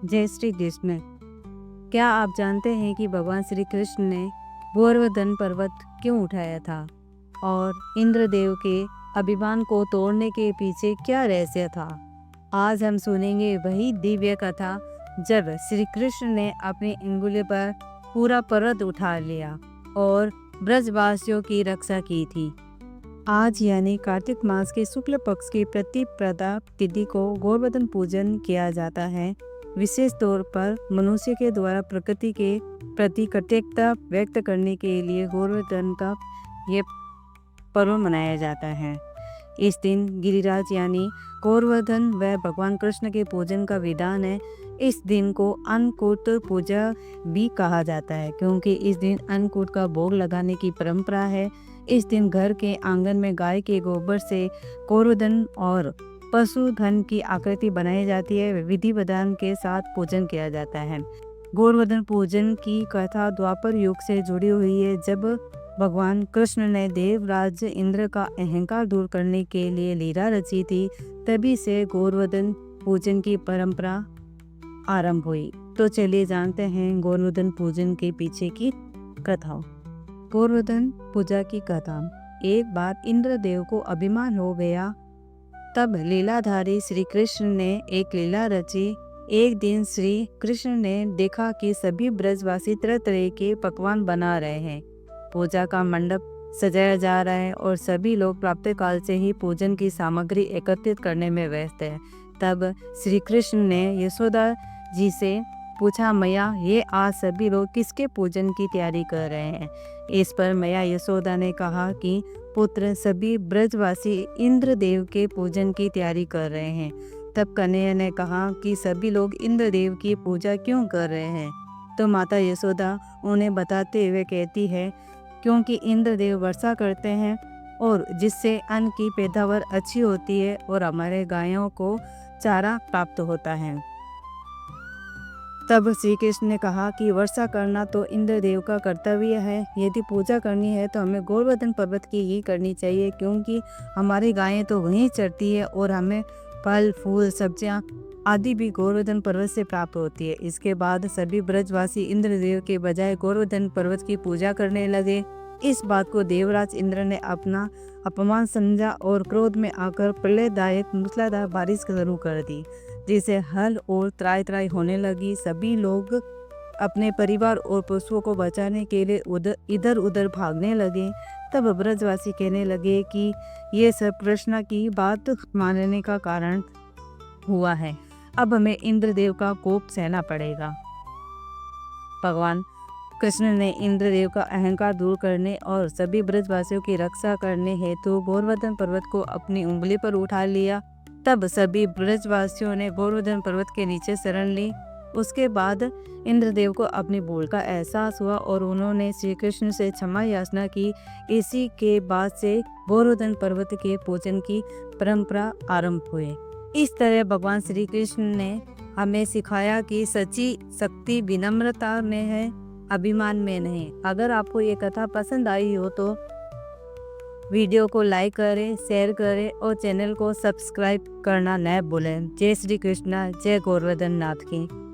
जय श्री कृष्ण। क्या आप जानते हैं कि भगवान श्री कृष्ण ने गोवर्धन पर्वत क्यों उठाया था और इंद्रदेव के अभिमान को तोड़ने के पीछे क्या रहस्य था? आज हम सुनेंगे वही दिव्य कथा जब श्री कृष्ण ने अपनी अंगुली पर पूरा पर्वत उठा लिया और ब्रजवासियों की रक्षा की थी। आज यानी कार्तिक मास के शुक्ल पक्ष की प्रतिपदा तिथि को गोवर्धन पूजन किया जाता है। विशेष तौर पर मनुष्य के द्वारा प्रकृति के प्रति कृतज्ञता व्यक्त करने के लिए गोवर्धन का ये पर्व मनाया जाता है। इस दिन गिरिराज यानी गोवर्धन व भगवान कृष्ण के पूजन का विधान है। इस दिन को अन्नकूट पूजा भी कहा जाता है क्योंकि इस दिन अन्नकूट का भोग लगाने की परंपरा है। इस दिन घर के आंगन में गाय के गोबर से गोवर्धन और पशुधन की आकृति बनाई जाती है। विधि विधान के साथ पूजन किया जाता है। गोवर्धन पूजन की कथा द्वापर युग से जुड़ी हुई है, जब भगवान कृष्ण ने देवराज इंद्र का अहंकार दूर करने के लिए लीला रची थी। तभी से गोवर्धन पूजन की परंपरा आरंभ हुई। तो चलिए जानते हैं गोवर्धन पूजन के पीछे की कथा। गोवर्धन पूजा की कथा। एक बार इंद्रदेव को अभिमान हो गया, तब लीलाधारी श्री कृष्ण ने एक लीला रची। एक दिन श्री कृष्ण ने देखा कि सभी ब्रजवासी तरह तरह के पकवान बना रहे हैं। पूजा का मंडप सजाया जा रहा है और सभी लोग प्रातः काल से ही पूजन की सामग्री एकत्रित करने में व्यस्त है। तब श्री कृष्ण ने यशोदा जी से पूछा, मैया, ये आज सभी लोग किसके पूजन की तैयारी कर रहे हैं? इस पर मैया यशोदा ने कहा कि पुत्र, सभी ब्रजवासी इंद्रदेव के पूजन की तैयारी कर रहे हैं। तब कन्हैया ने कहा कि सभी लोग इंद्रदेव की पूजा क्यों कर रहे हैं? तो माता यशोदा उन्हें बताते हुए कहती है, क्योंकि इंद्रदेव वर्षा करते हैं और जिससे अन्न की पैदावार अच्छी होती है और हमारे गायों को चारा प्राप्त होता है। तब श्री कृष्ण ने कहा कि वर्षा करना तो इंद्रदेव का कर्तव्य है। यदि पूजा करनी है तो हमें गोवर्धन पर्वत की ही करनी चाहिए, क्योंकि हमारी गायें तो वहीं चरती है और हमें फल फूल सब्जियां आदि भी गोवर्धन पर्वत से प्राप्त होती है। इसके बाद सभी ब्रजवासी इंद्रदेव के बजाय गोवर्धन पर्वत की पूजा करने लगे। इस बात को देवराज इंद्र ने अपना अपमान समझा और क्रोध में आकर प्रलयदायक मूसलाधार बारिश शुरू कर दी, जिसे हल और त्राई त्राई होने लगी। सभी लोग अपने परिवार और पशुओं को बचाने के लिए इधर उधर भागने लगे। तब ब्रजवासी कहने लगे कि ये सब कृष्ण की बात मानने का कारण हुआ है। अब हमें इंद्रदेव का कोप सहना पड़ेगा। भगवान कृष्ण ने इंद्रदेव का अहंकार दूर करने और सभी ब्रजवासियों की रक्षा करने हेतु गोवर्धन पर्वत को अपनी उंगली पर उठा लिया। तब सभी ब्रजवासियों ने गोवर्धन पर्वत के नीचे शरण ली। उसके बाद इंद्रदेव को अपनी भूल का एहसास हुआ और उन्होंने श्री कृष्ण से क्षमा याचना की। इसी के बाद से गोवर्धन पर्वत के पूजन की परंपरा आरंभ हुई। इस तरह भगवान श्री कृष्ण ने हमें सिखाया कि सच्ची शक्ति विनम्रता में है, अभिमान में नहीं। अगर आपको ये कथा पसंद आई हो तो वीडियो को लाइक करें, शेयर करें और चैनल को सब्सक्राइब करना न भूलें। जय श्री कृष्ण, जय गोवर्धन नाथ की।